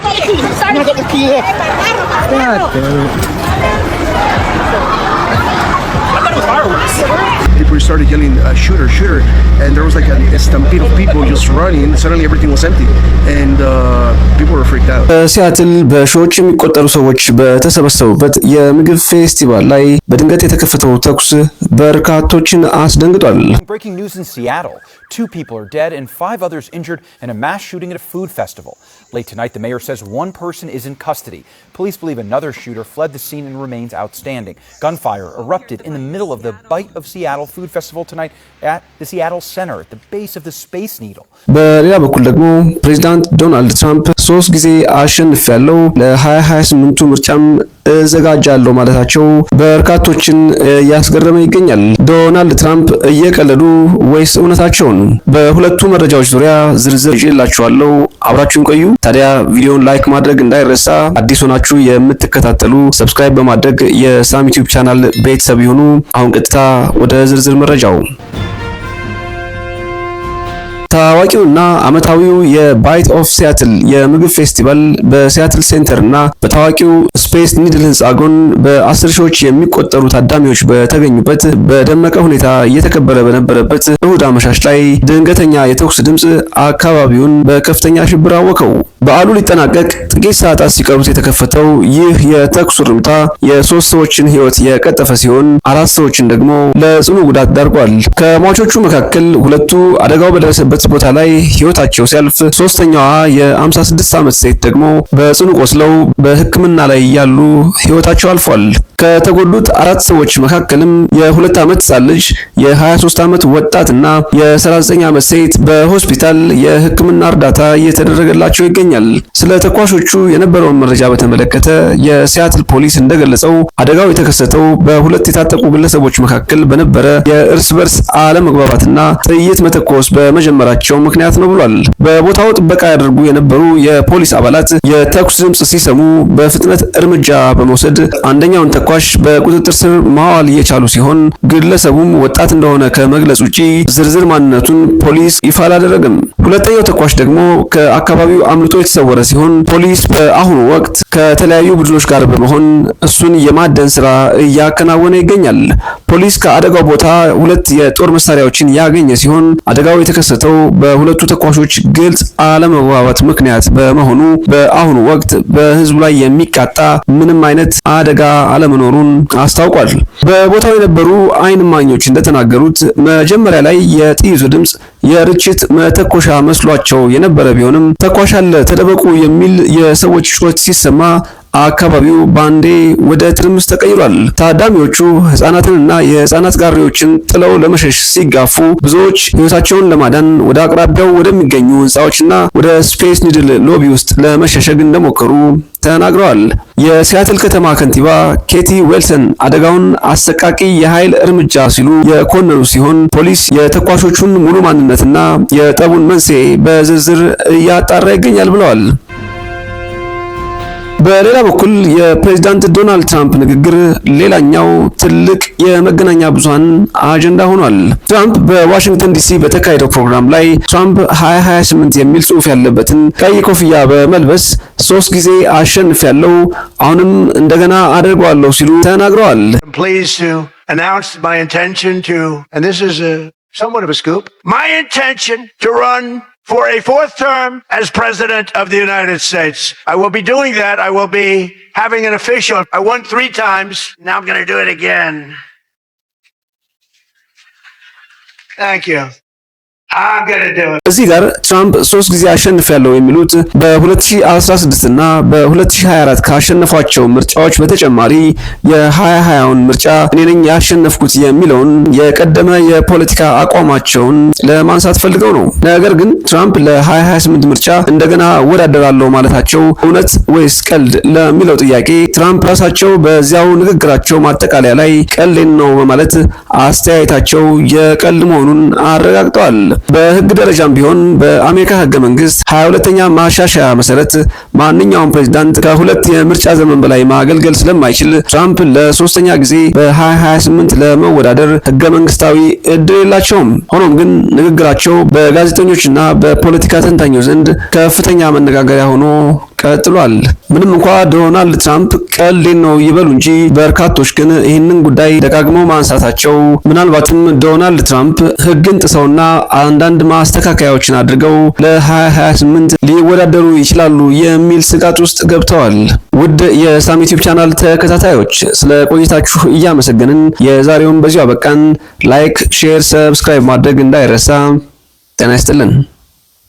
I'm gonna get the key here. God damn it. I thought it was fireworks. People started yelling, shooter, shooter. And there was like a stampede of people just running. Suddenly everything was empty. And people were freaked out. በሲያትል በሺዎች የሚቆጠሩ ሰዎች በተሰበሰቡበት የምግብ ፌስቲቫል ላይ በድንገት የተከፈተው ተኩስ በርካቶችን አስደንግጧል። Breaking news in Seattle. 2 people are dead and 5 others injured in a mass shooting at a food festival. Late tonight, the mayor says 1 person is in custody. Police believe another shooter fled the scene and remains outstanding. Gunfire erupted in the middle of the Bite of Seattle Food Festival tonight at the Seattle Center at the base of the Space Needle. በሌላ በኩል ደግሞ ፕሬዚዳንት ዶናልድ ትራምፕ 3 ጊዜ አሸንፊያለሁ ለ2028 ምርጫም እዘጋጃለሁ ማለታቸው በርካቶችን ያስገረመ ይገኛል። ዶናልድ ትራምፕ እየቀለዱ ወይስ እውነታቸውን? በሁለቱ መረጃዎች ዙሪያ ዝርዝር ይዤላችኋለሁ። አብራችሁን ቆዩ። ታዲያ ቪዲዮውን ላይክ ማድረግ እንዳይረሳ። አዲስ ሆናችሁ የምትከታተሉ ሰብስክራይብ በማድረግ የሳም ዩቲዩብ ቻናል ቤተሰብ ይሁኑ። አሁን ቀጥታ ወደ ዝርዝር መረጃው። ታዋቂውና ዓመታዊው የባይት ኦፍ ሲያትል የምግብ ፌስቲቫል በሲያትል ሴንተር እና በታዋቂው ስፔስ ኒድል ህንጻ ጎን በ10 ሺዎች የሚቆጠሩ ታዳሚዎች በተገኙበት በደመቀ ሁኔታ እየተከበረ በነበረበት እሁድ አመሻሽ ላይ ድንገተኛ የተኩስ ድምጽ አካባቢውን በከፍተኛ ሽብር አወከው። በዓሉ ሊጠናቀቅ ጥቂት ሰዓታት ሲቀሩት የተከፈተው ይህ የተኩስ ርምታ የ3 ሰዎችን ህይወት የቀጠፈ ሲሆን 4 ሰዎችን ደግሞ ለጽኑ ጉዳት ዳርጓል። ከሟቾቹ መካከል ሁለቱ አደጋው በደረሰበት ቦታ ላይ ህይወታቸው ሲያልፍ ሶስተኛዋ የ56 ዓመት ሴት ደግሞ በጽኑ ቆስለው በሕክምና ላይ ያሉ ህይወታቸው አልፏል። ከተጎዱት 4 ሰዎች መካከልም የ2 ዓመት ህጻን ልጅ፣ የ23 ዓመት ወጣትና የ39 ዓመት ሴት በሆስፒታል የሕክምና እርዳታ እየተደረገላቸው ይገኛል። ስለ ተኳሾቹ የነበረውን መረጃ በተመለከተ የሲያትል ፖሊስ እንደገለጸው አደጋው የተከሰተው በሁለት የታጠቁ ግለሰቦች መካከል በነበረ የእርስ በርስ አለመግባባትና ጥይት መተኮስ በመጀመራቸው ምክንያት ነው ብሏል። በቦታው ጥበቃ ያደርጉ የነበሩ የፖሊስ አባላት የተኩስ ድምጽ ሲሰሙ በፍጥነት እርምጃ በመውሰድ አንደኛውን ተኳሽ በቁጥጥር ስር ማዋል የቻሉ ሲሆን ግለሰቡም ወጣት እንደሆነ ከመግለጽ ውጪ ዝርዝር ማንነቱን ፖሊስ ይፋ አላደረገም። ሁለተኛው ተኳሽ ደግሞ ከአካባቢው አምልጦ የተሰወረ ሲሆን ፖሊስ በአሁኑ ወቅት ከተለያዩ ቡድኖች ጋር በመሆን እሱን የማደን ስራ እያከናወነ ይገኛል። ፖሊስ ከአደጋው ቦታ 2 የጦር መሳሪያዎችን ያገኘ ሲሆን አደጋው የተከሰተው በሁለቱ ተኳሾች ግልጽ አለመግባባት ምክንያት በመሆኑ በአሁኑ ወቅት በህዝቡ ላይ የሚቃጣ ምንም አይነት አደጋ አለመኖሩን አስታውቋል። በቦታው የነበሩ አይን እማኞች እንደተናገሩት መጀመሪያ ላይ የጥይቱ ድምጽ የርችት መተኮሻ መስሏቸው የነበረ ቢሆንም ተኳሽ አለ ተደበቁ የሚል የሰዎች ጩኸት ሲሰማ አካባቢው ባንዴ ወደ ትርምስ ተቀይሯል። ታዳሚዎቹ ህፃናትንና የህፃናት ጋሪዎችን ጥለው ለመሸሽ ሲጋፉ ብዙዎች ህይወታቸውን ለማዳን ወደ አቅራቢያው ወደሚገኙ ህንጻዎችና ወደ ስፔስ ኒድል ሎቢ ውስጥ ለመሸሸግ እንደሞከሩ ተናግረዋል። የሲያትል ከተማ ከንቲባ ኬቲ ዌልሰን አደጋውን አሰቃቂ የኃይል እርምጃ ሲሉ የኮነኑ ሲሆን ፖሊስ የተኳሾቹን ሙሉ ማንነትና የጠቡን መንስኤ በዝርዝር እያጣራ ይገኛል ብለዋል። በሌላ በኩል የፕሬዝዳንት ዶናልድ ትራምፕ ንግግር ሌላኛው ትልቅ የመገናኛ ብዙሃን አጀንዳ ሆኗል። ትራምፕ በዋሽንግተን ዲሲ በተካሄደው ፕሮግራም ላይ ትራምፕ 2028 የሚል ጽሑፍ ያለበትን ቀይ ኮፍያ በመልበስ 3 ጊዜ አሸንፊያለሁ አሁንም እንደገና አደርገዋለሁ ሲሉ ተናግረዋል። Announce my intention to, and this is somewhat of a scoop, my intention to run for a 4th term as President of the United States. I will be doing that. I will be having an official. I won 3 times. Now I'm going to do it again. Thank you. እዚህ ጋር ትራምፕ 3 ጊዜ አሸንፊያለሁ የሚሉት በ2016 እና በ2024 ካሸነፏቸው ምርጫዎች በተጨማሪ የ2020ውን ምርጫ እኔ ነኝ ያሸነፍኩት የሚለውን የቀደመ የፖለቲካ አቋማቸውን ለማንሳት ፈልገው ነው። ነገር ግን ትራምፕ ለ2028 ምርጫ እንደገና እወዳደራለሁ ማለታቸው እውነት ወይስ ቀልድ ለሚለው ጥያቄ ትራምፕ ራሳቸው በዚያው ንግግራቸው ማጠቃለያ ላይ ቀልድ ነው በማለት አስተያየታቸው የቀልድ መሆኑን አረጋግጠዋል። በህግ ደረጃም ቢሆን በአሜሪካ ህገ መንግስት 22ኛ ማሻሻያ መሰረት ማንኛውም ፕሬዝዳንት ከ2 የምርጫ ዘመን በላይ ማገልገል ስለማይችል ትራምፕ ለ3ኛ ጊዜ በ2028 ለመወዳደር ህገ መንግስታዊ እድል የላቸውም። ሆኖም ግን ንግግራቸው በጋዜጠኞችና በፖለቲካ ተንታኞች ዘንድ ከፍተኛ መነጋገሪያ ሆኖ ቀጥሏል። ምንም እንኳን ዶናልድ ትራምፕ ቀልዴን ነው ይበሉ እንጂ በርካቶች ግን ይህንን ጉዳይ ደጋግመው ማንሳታቸው ምናልባትም ዶናልድ ትራምፕ ሕግን ጥሰውና አንዳንድ ማስተካከያዎችን አድርገው ለ2028 ሊወዳደሩ ይችላሉ የሚል ስጋት ውስጥ ገብተዋል። ውድ የሳም ዩቲዩብ ቻናል ተከታታዮች ስለ ቆይታችሁ እያመሰገንን የዛሬውን በዚሁ አበቃን። ላይክ፣ ሼር፣ ሰብስክራይብ ማድረግ እንዳይረሳ። ጤና ይስጥልን።